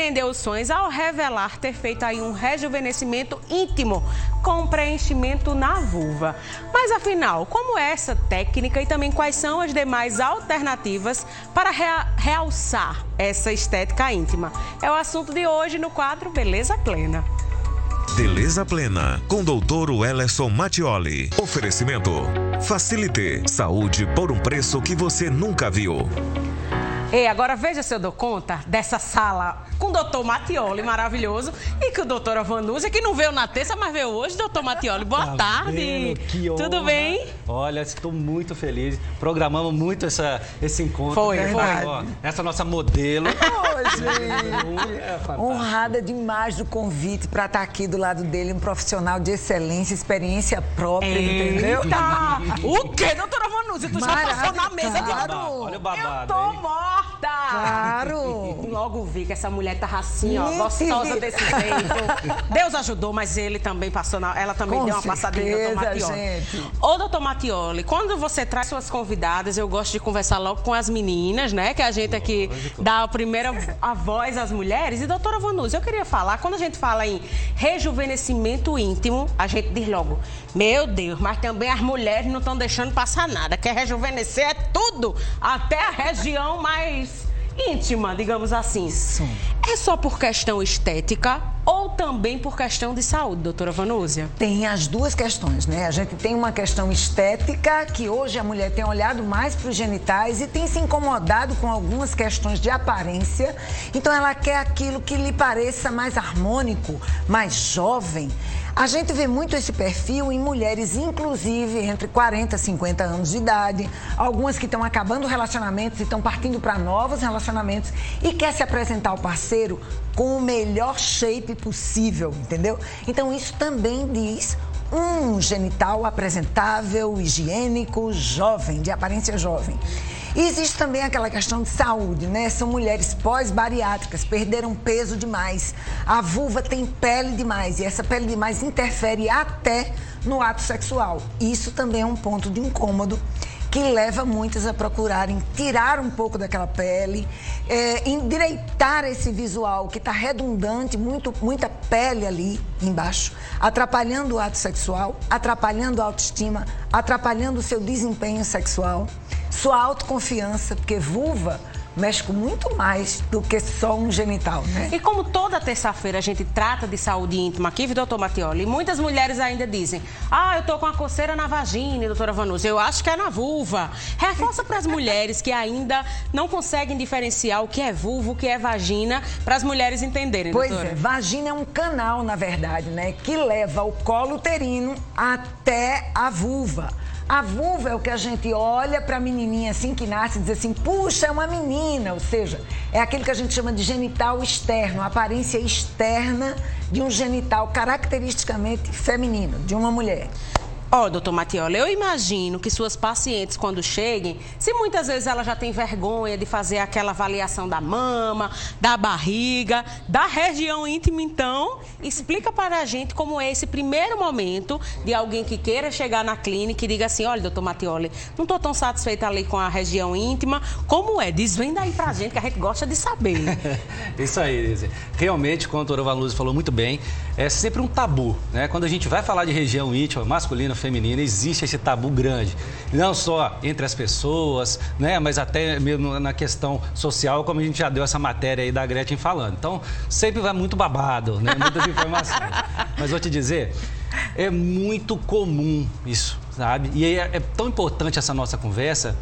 surpreendeu os sonhos ao revelar ter feito aí um rejuvenescimento íntimo com preenchimento na vulva. Mas afinal, como é essa técnica e também quais são as demais alternativas para realçar essa estética íntima? É o assunto de hoje no quadro Beleza Plena. Beleza Plena, com Dr. Wellerson Mattioli. Oferecimento Facilite, saúde por um preço que você nunca viu. E agora veja se eu dou conta dessa sala com o doutor Mattioli, maravilhoso, e com a doutora Vanúzia, que não veio na terça, mas veio hoje. Doutor Mattioli, boa tarde. Que honra. Tudo bem? Olha, estou muito feliz. Programamos muito esse encontro. Foi. Ó, essa nossa modelo. Honrada demais do convite para estar aqui do lado dele, um profissional de excelência, experiência própria, entendeu? O quê, doutora Vanúzia? Tu já passou na mesa de... Olha o babado. Eu tô morta. Claro. Logo vi que essa mulher tá assim, ó, gostosa desse jeito. Deus ajudou, mas ele também passou, ela também Com deu uma passadinha no doutor certeza, Mattioli. gente. Ô, doutor Mattioli, quando você traz suas convidadas, eu gosto de conversar logo com as meninas, né? Que a gente aqui dá a voz às mulheres. E doutora Vanúzia, eu queria falar, quando a gente fala em rejuvenescimento íntimo, a gente diz logo, meu Deus, mas também as mulheres não estão deixando passar nada. Quer rejuvenescer é tudo, até a região mais íntima, digamos assim. Isso. É só por questão estética ou também por questão de saúde, doutora Vanúzia? Tem as duas questões, né? A gente tem uma questão estética, que hoje a mulher tem olhado mais para os genitais e tem se incomodado com algumas questões de aparência. Então ela quer aquilo que lhe pareça mais harmônico, mais jovem. A gente vê muito esse perfil em mulheres, inclusive, entre 40 e 50 anos de idade. Algumas que estão acabando relacionamentos e estão partindo para novos relacionamentos e quer se apresentar ao parceiro com o melhor shape possível, entendeu? Então, isso também diz um genital apresentável, higiênico, jovem, de aparência jovem. E existe também aquela questão de saúde, né? São mulheres pós-bariátricas, perderam peso demais. A vulva tem pele demais e essa pele demais interfere até no ato sexual. Isso também é um ponto de incômodo que leva muitas a procurarem tirar um pouco daquela pele, endireitar esse visual que está redundante, muita pele ali embaixo, atrapalhando o ato sexual, atrapalhando a autoestima, atrapalhando o seu desempenho sexual, sua autoconfiança, porque vulva mexe com muito mais do que só um genital, né? E como toda terça-feira a gente trata de saúde íntima aqui, doutor Mattioli, muitas mulheres ainda dizem, eu tô com a coceira na vagina, doutora Vanúzia, eu acho que é na vulva. Reforça para as mulheres que ainda não conseguem diferenciar o que é vulva, o que é vagina, para as mulheres entenderem, doutora. Pois é, vagina é um canal, na verdade, né, que leva o colo uterino até a vulva. A vulva é o que a gente olha para a menininha assim que nasce e diz assim, puxa, é uma menina. Ou seja, é aquilo que a gente chama de genital externo, a aparência externa de um genital caracteristicamente feminino, de uma mulher. Doutor Mattioli, eu imagino que suas pacientes, quando cheguem, se muitas vezes ela já tem vergonha de fazer aquela avaliação da mama, da barriga, da região íntima, então, explica para a gente como é esse primeiro momento de alguém que queira chegar na clínica e diga assim, olha, doutor Mattioli, não estou tão satisfeita ali com a região íntima, como é? Desvenda aí para a gente, que a gente gosta de saber. Isso aí, Lise. Realmente, como a doutora Vanúzia falou muito bem, é sempre um tabu, né? Quando a gente vai falar de região íntima, masculina, feminina, existe esse tabu grande. Não só entre as pessoas, né? Mas até mesmo na questão social, como a gente já deu essa matéria aí da Gretchen falando. Então, sempre vai muito babado, né? Muitas informações. Mas vou te dizer, é muito comum isso, sabe? E é tão importante essa nossa conversa,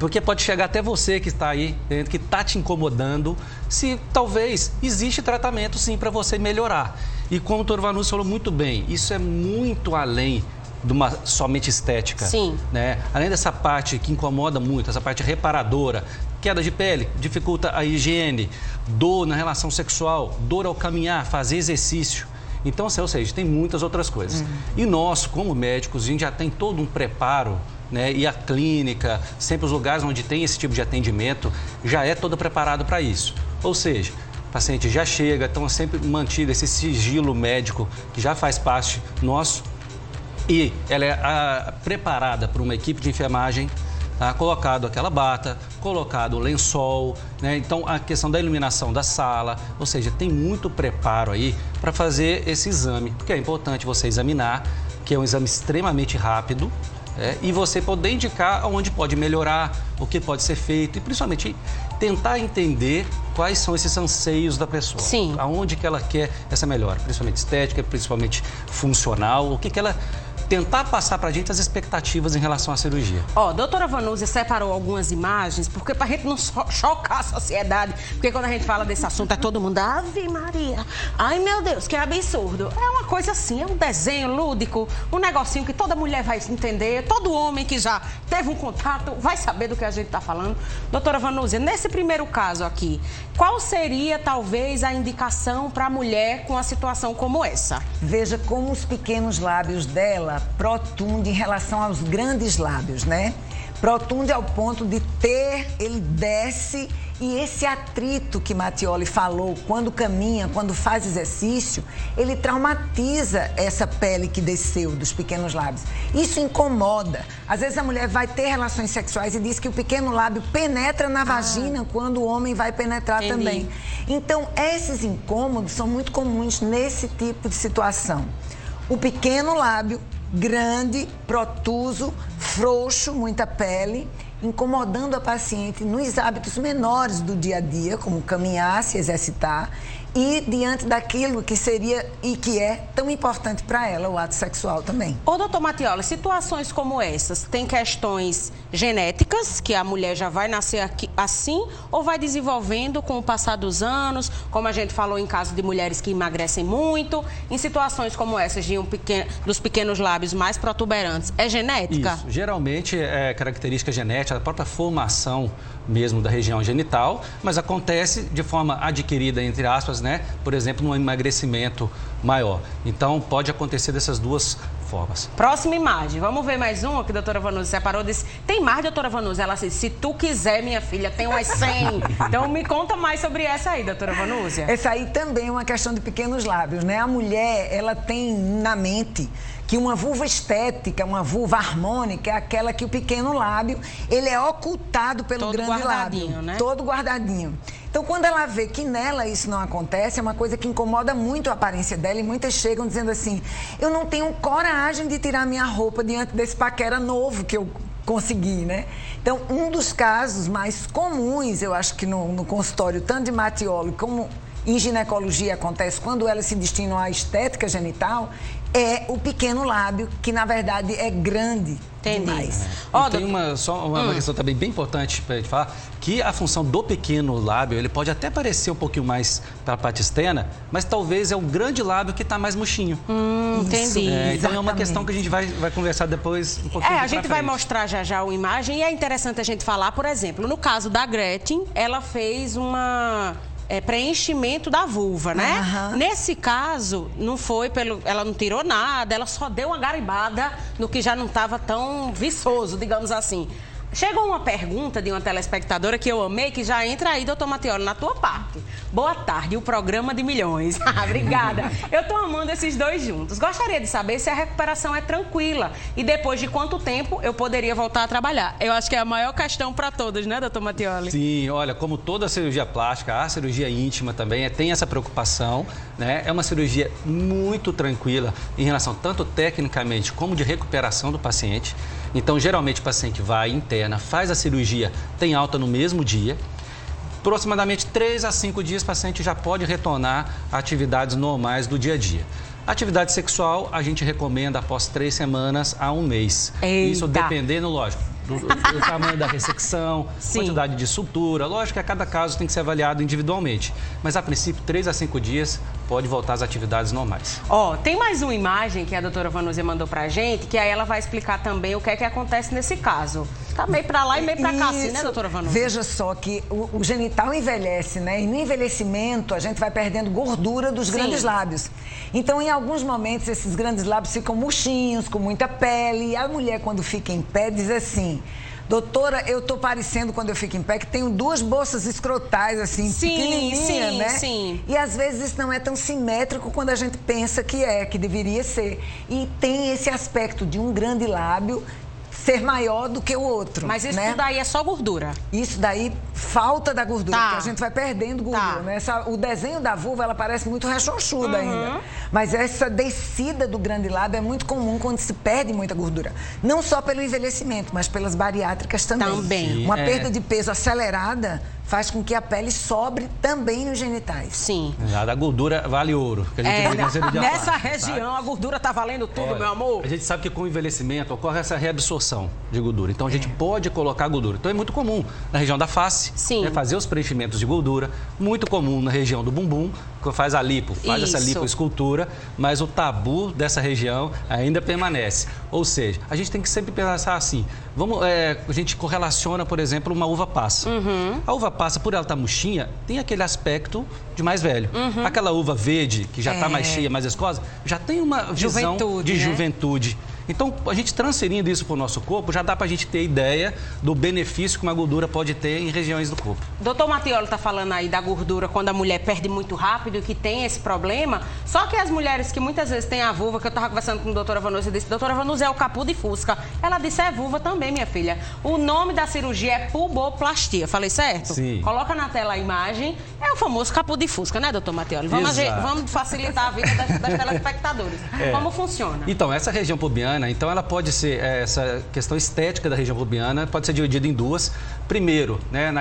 porque pode chegar até você que está aí dentro, que está te incomodando, se talvez existe tratamento sim para você melhorar. E como o doutor Vanúzia falou muito bem, isso é muito além de uma somente estética. Sim. Né? Além dessa parte que incomoda muito, essa parte reparadora, queda de pele, dificulta a higiene, dor na relação sexual, dor ao caminhar, fazer exercício. Então, ou seja, tem muitas outras coisas. E nós, como médicos, a gente já tem todo um preparo, né? E a clínica, sempre os lugares onde tem esse tipo de atendimento, já é todo preparado para isso. Ou seja, o paciente já chega, então sempre mantido esse sigilo médico que já faz parte nosso. E ela é preparada por uma equipe de enfermagem, tá? Colocado aquela bata, colocado o lençol, né? Então, a questão da iluminação da sala, ou seja, tem muito preparo aí para fazer esse exame, porque é importante você examinar, que é um exame extremamente rápido, e você poder indicar onde pode melhorar, o que pode ser feito e principalmente tentar entender quais são esses anseios da pessoa. Sim. Aonde que ela quer essa melhora, principalmente estética, principalmente funcional, o que ela... Tentar passar pra gente as expectativas em relação à cirurgia. Ó, doutora Vanúzia separou algumas imagens, porque pra gente não chocar a sociedade, porque quando a gente fala desse assunto é todo mundo, Ave Maria, ai meu Deus, que absurdo. É uma coisa assim, é um desenho lúdico, um negocinho que toda mulher vai entender, todo homem que já teve um contato vai saber do que a gente tá falando. Doutora Vanúzia, nesse primeiro caso aqui, qual seria talvez a indicação pra mulher com uma situação como essa? Veja como os pequenos lábios dela protunde em relação aos grandes lábios, né? Protunde ao ponto de ele desce, e esse atrito que Mattioli falou, quando caminha, quando faz exercício, ele traumatiza essa pele que desceu dos pequenos lábios. Isso incomoda. Às vezes a mulher vai ter relações sexuais e diz que o pequeno lábio penetra na vagina quando o homem vai penetrar também. Então, esses incômodos são muito comuns nesse tipo de situação. O pequeno lábio, grande, protuso, frouxo, muita pele, incomodando a paciente nos hábitos menores do dia a dia, como caminhar, se exercitar, e diante daquilo que seria e que é tão importante para ela, o ato sexual também. Ô, doutor Mattioli, situações como essas, tem questões genéticas, que a mulher já vai nascer aqui, assim, ou vai desenvolvendo com o passar dos anos, como a gente falou em caso de mulheres que emagrecem muito, em situações como essas, dos pequenos lábios mais protuberantes, é genética? Isso, geralmente é característica genética, a própria formação mesmo da região genital, mas acontece de forma adquirida, entre aspas, né? Por exemplo, num emagrecimento maior. Então, pode acontecer dessas duas formas. Próxima imagem. Vamos ver mais uma que a doutora Vanúzia separou. Disse, tem mais, doutora Vanúzia? Ela disse, se tu quiser, minha filha, tem umas 100. Então, me conta mais sobre essa aí, doutora Vanúzia. Essa aí também é uma questão de pequenos lábios, né? A mulher, ela tem na mente que uma vulva estética, uma vulva harmônica, é aquela que o pequeno lábio, ele é ocultado pelo todo grande lábio. Né? Todo guardadinho. Então, quando ela vê que nela isso não acontece, é uma coisa que incomoda muito a aparência dela, e muitas chegam dizendo assim, eu não tenho coragem de tirar minha roupa diante desse paquera novo que eu consegui, né? Então, um dos casos mais comuns, eu acho que no consultório, tanto de Mattioli como em ginecologia acontece, quando elas se destinam à estética genital, é o pequeno lábio, que na verdade é grande demais. Tem uma questão também bem importante para a gente falar, que a função do pequeno lábio, ele pode até parecer um pouquinho mais para a parte externa, mas talvez é o grande lábio que está mais murchinho. Entendi. Então é uma questão que a gente vai conversar depois um pouquinho. A gente vai mostrar já uma imagem, e é interessante a gente falar, por exemplo, no caso da Gretchen, ela fez uma... preenchimento da vulva, né? Nesse caso, não foi ela não tirou nada, ela só deu uma garibada no que já não estava tão viçoso, digamos assim. Chegou uma pergunta de uma telespectadora que eu amei, que já entra aí, doutor Mattioli, na tua parte. Boa tarde, o programa de milhões. Obrigada. Eu tô amando esses dois juntos. Gostaria de saber se a recuperação é tranquila e depois de quanto tempo eu poderia voltar a trabalhar. Eu acho que é a maior questão para todos, né, doutor Mattioli? Sim, olha, como toda cirurgia plástica, a cirurgia íntima também tem essa preocupação, né? É uma cirurgia muito tranquila em relação tanto tecnicamente como de recuperação do paciente. Então, geralmente, o paciente vai, interna, faz a cirurgia, tem alta no mesmo dia. Aproximadamente 3 a 5 dias, o paciente já pode retornar a atividades normais do dia a dia. Atividade sexual, a gente recomenda após 3 semanas a 1 mês. Eita. Isso dependendo, lógico, do tamanho da ressecção, quantidade de sutura. Lógico que a cada caso tem que ser avaliado individualmente. Mas, a princípio, 3 a 5 dias pode voltar às atividades normais. Tem mais uma imagem que a doutora Vanúzia mandou pra gente, que aí ela vai explicar também o que é que acontece nesse caso. Tá meio pra lá e meio pra cá, assim, né, doutora Vanúzia? Veja só que o genital envelhece, né? E no envelhecimento, a gente vai perdendo gordura dos grandes lábios. Então, em alguns momentos, esses grandes lábios ficam murchinhos, com muita pele. E a mulher, quando fica em pé, diz assim... Doutora, eu tô parecendo, quando eu fico em pé, que tenho 2 bolsas escrotais, assim, pequenininhas, né? Sim. E às vezes isso não é tão simétrico quando a gente pensa que deveria ser. E tem esse aspecto de um grande lábio ser maior do que o outro. Mas isso né? tudo aí é só gordura. Isso daí, falta da gordura, Tá. porque a gente vai perdendo gordura, né? O desenho da vulva, ela parece muito rechonchuda ainda. Mas essa descida do grande lábio é muito comum quando se perde muita gordura. Não só pelo envelhecimento, mas pelas bariátricas também. Também. Uma perda de peso acelerada faz com que a pele sobre também nos genitais. Sim. A gordura vale ouro. Que a gente vê na cirurgia Nessa plástica, região, a gordura tá valendo tudo, Olha, meu amor. A gente sabe que com o envelhecimento ocorre essa reabsorção de gordura. Então a gente pode colocar gordura. Então é muito comum na região da face, Sim. né, fazer os preenchimentos de gordura. Muito comum na região do bumbum, que faz a lipo, faz essa Isso. lipoescultura, mas o tabu dessa região ainda permanece. Ou seja, a gente tem que sempre pensar assim, a gente correlaciona, por exemplo, uma uva passa. A uva passa, por ela estar murchinha, tem aquele aspecto de mais velho. Aquela uva verde, que já está mais cheia, mais viscosa, já tem uma visão Juventude, de né? juventude. Então, a gente transferindo isso para o nosso corpo, já dá para a gente ter ideia do benefício que uma gordura pode ter em regiões do corpo. Doutor Mattioli está falando aí da gordura quando a mulher perde muito rápido e que tem esse problema. Só que as mulheres que muitas vezes têm a vulva, que eu estava conversando com a doutora Vanusa, eu disse, doutora Vanusa, é o capô de fusca. Ela disse, é vulva também, minha filha. O nome da cirurgia é pulboplastia. Falei certo? Sim. Coloca na tela a imagem. É o famoso capô de fusca, né, doutor Mattioli? Vamos facilitar a vida das telespectadores. Como funciona? Então, essa região pubiana, ela pode ser, essa questão estética da região pubiana pode ser dividida em duas. Primeiro, né,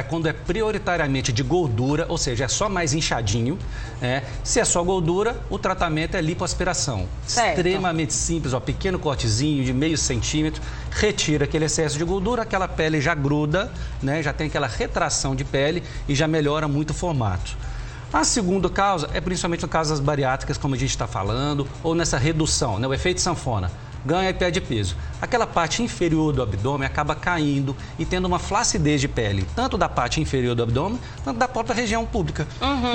quando é prioritariamente de gordura, ou seja, é só mais inchadinho. Né? Se é só gordura, o tratamento é lipoaspiração. Certo. Extremamente simples, pequeno cortezinho de meio centímetro, retira aquele excesso de gordura, aquela pele já gruda, né, já tem aquela retração de pele e já melhora muito o formato. A segunda causa é principalmente no caso das bariátricas, como a gente está falando, ou nessa redução, né, o efeito sanfona. Ganha e perde peso. Aquela parte inferior do abdômen acaba caindo e tendo uma flacidez de pele, tanto da parte inferior do abdômen, quanto da própria região pública.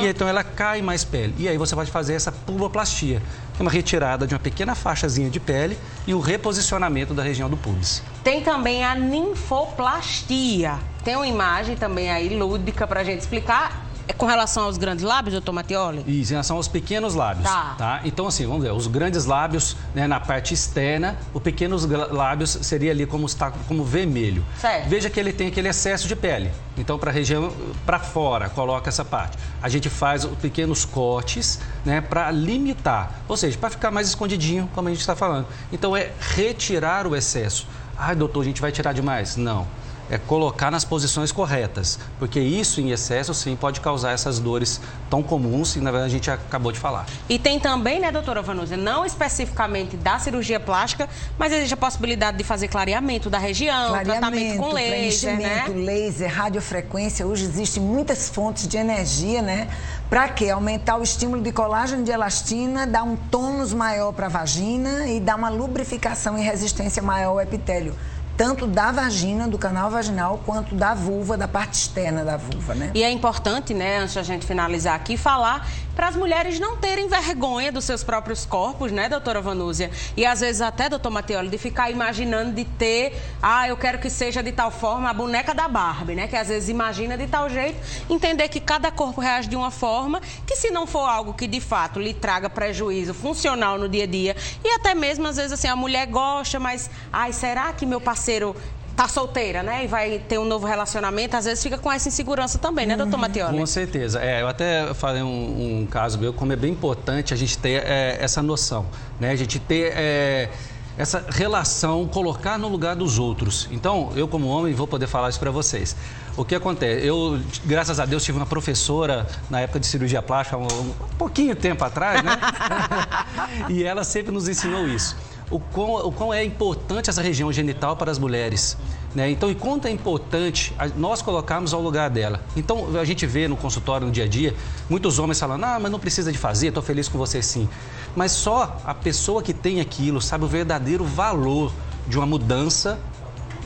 E então ela cai mais pele. E aí você pode fazer essa pulboplastia, que é uma retirada de uma pequena faixazinha de pele e o reposicionamento da região do pubis. Tem também a ninfoplastia. Tem uma imagem também aí lúdica para a gente explicar. É com relação aos grandes lábios, doutor Mattioli? Isso, em relação aos pequenos lábios. Tá? Então, assim, vamos ver, os grandes lábios, né, na parte externa, os pequenos lábios seria ali como vermelho. Certo. Veja que ele tem aquele excesso de pele. Então, para a região, para fora, coloca essa parte. A gente faz pequenos cortes, né, para limitar, ou seja, para ficar mais escondidinho, como a gente está falando. Então, é retirar o excesso. Ai, doutor, a gente vai tirar demais? Não. É colocar nas posições corretas, porque isso em excesso, sim, pode causar essas dores tão comuns que, na verdade, a gente acabou de falar. E tem também, né, doutora Vanusa, não especificamente da cirurgia plástica, mas existe a possibilidade de fazer clareamento da região, tratamento com laser, né? Laser, radiofrequência. Hoje existem muitas fontes de energia, né? Para quê? Aumentar o estímulo de colágeno de elastina, dar um tônus maior para a vagina e dar uma lubrificação e resistência maior ao epitélio. Tanto da vagina, do canal vaginal, quanto da vulva, da parte externa da vulva, né? E é importante, né, antes da gente finalizar aqui, falar para as mulheres não terem vergonha dos seus próprios corpos, né, doutora Vanúzia? E às vezes até, doutor Mattioli, de ficar imaginando de ter, eu quero que seja de tal forma a boneca da Barbie, né? Que às vezes imagina de tal jeito, entender que cada corpo reage de uma forma, que se não for algo que de fato lhe traga prejuízo funcional no dia a dia, e até mesmo às vezes assim, a mulher gosta, mas, será que meu parceiro tá solteira, né? E vai ter um novo relacionamento, às vezes fica com essa insegurança também, né, doutor Mattioli? Com certeza. Eu até falei um caso meu, como é bem importante a gente ter essa noção, né? A gente ter essa relação, colocar no lugar dos outros. Então, eu como homem vou poder falar isso para vocês. O que acontece? Eu, graças a Deus, tive uma professora na época de cirurgia plástica, um pouquinho tempo atrás, né? E ela sempre nos ensinou isso. O quão é importante essa região genital para as mulheres, né? Então, e quanto é importante nós colocarmos ao lugar dela. Então, a gente vê no consultório, no dia a dia, muitos homens falando, mas não precisa de fazer, estou feliz com você sim. Mas só a pessoa que tem aquilo sabe o verdadeiro valor de uma mudança,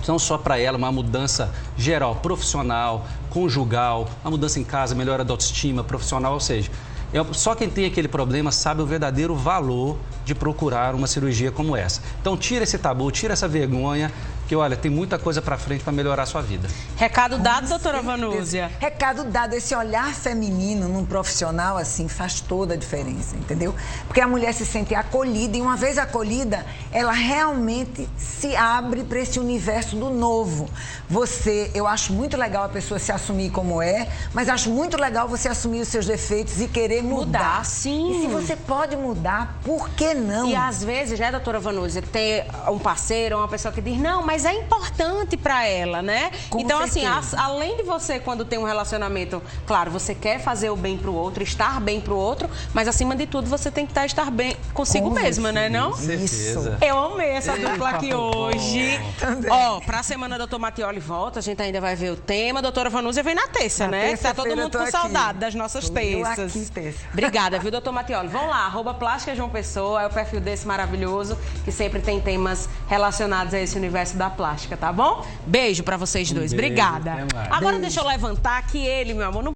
não só para ela, uma mudança geral, profissional, conjugal, uma mudança em casa, melhora da autoestima, profissional, ou seja, só quem tem aquele problema sabe o verdadeiro valor de procurar uma cirurgia como essa. Então, tira esse tabu, tira essa vergonha, porque, olha, tem muita coisa para frente para melhorar a sua vida. Recado dado, doutora Vanúzia. Recado dado, esse olhar feminino num profissional assim faz toda a diferença, entendeu? Porque a mulher se sente acolhida e uma vez acolhida, ela realmente se abre para esse universo do novo. Eu acho muito legal a pessoa se assumir como é, mas acho muito legal você assumir os seus defeitos e querer mudar. Sim. E se você pode mudar, por que não? E às vezes, já, doutora Vanúzia, ter um parceiro, uma pessoa que diz, não, mas é importante para ela, né? Com então, certeza. assim, além de você, quando tem um relacionamento, claro, você quer fazer o bem pro outro, estar bem pro outro, mas acima de tudo, você tem que estar bem consigo mesma, né, não? Com certeza. Eu amei essa dupla aqui hoje. Ó, pra semana, doutor Mattioli volta, a gente ainda vai ver o tema. Doutora Vanúzia vem na terça, né? Tá todo mundo com saudade das nossas terças. Obrigada, viu, doutor Mattioli? Vão lá, @Plástica João Pessoa, é o perfil desse maravilhoso, que sempre tem temas relacionados a esse universo da plástica, tá bom? Beijo pra vocês dois, Beijo, obrigada. até mais. Agora deixa eu levantar que ele, meu amor, não